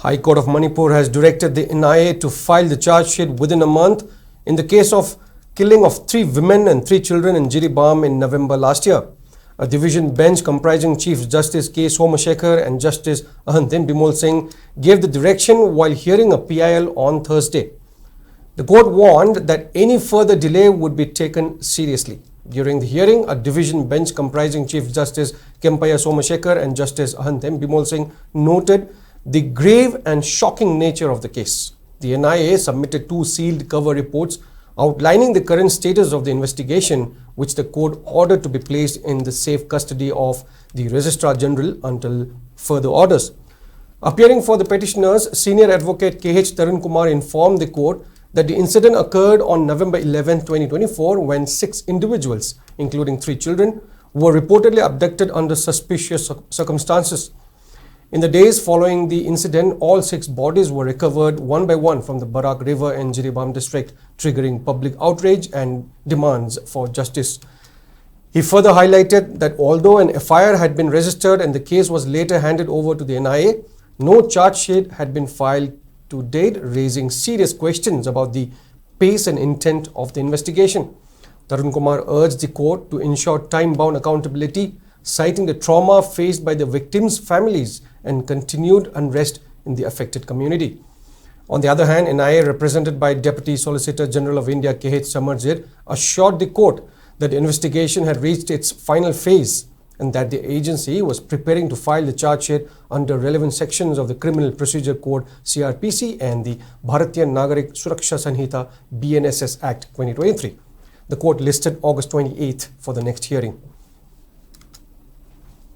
High Court of Manipur has directed the NIA to file the charge sheet within a month in the case of killing of 3 women and 3 children in Jiribam in November last year. A division bench comprising Chief Justice K. Somashekar and Justice Ahantin Bimol Singh gave the direction while hearing a PIL on Thursday. The court warned that any further delay would be taken seriously. During the hearing, a division bench comprising Chief Justice Kempaya Somashekar and Justice Ahantin Bimol Singh noted the grave and shocking nature of the case. The NIA submitted 2 sealed cover reports outlining the current status of the investigation, which the court ordered to be placed in the safe custody of the Registrar General until further orders. Appearing for the petitioners, Senior Advocate K.H. Tarun Kumar informed the court that the incident occurred on November 11, 2024, when 6 individuals, including 3 children, were reportedly abducted under suspicious circumstances. In the days following the incident, all 6 bodies were recovered one by one from the Barak River in Jiribam district, triggering public outrage and demands for justice. He further highlighted that although an FIR had been registered and the case was later handed over to the NIA, no charge sheet had been filed to date, raising serious questions about the pace and intent of the investigation. Tarun Kumar urged the court to ensure time-bound accountability, citing the trauma faced by the victims' families and continued unrest in the affected community. On the other hand, NIA, represented by Deputy Solicitor General of India K.H. Samarjit, assured the court that the investigation had reached its final phase and that the agency was preparing to file the charge sheet under relevant sections of the Criminal Procedure Code CRPC and the Bharatiya Nagarik Suraksha Sanhita BNSS Act 2023. The court listed August 28th for the next hearing.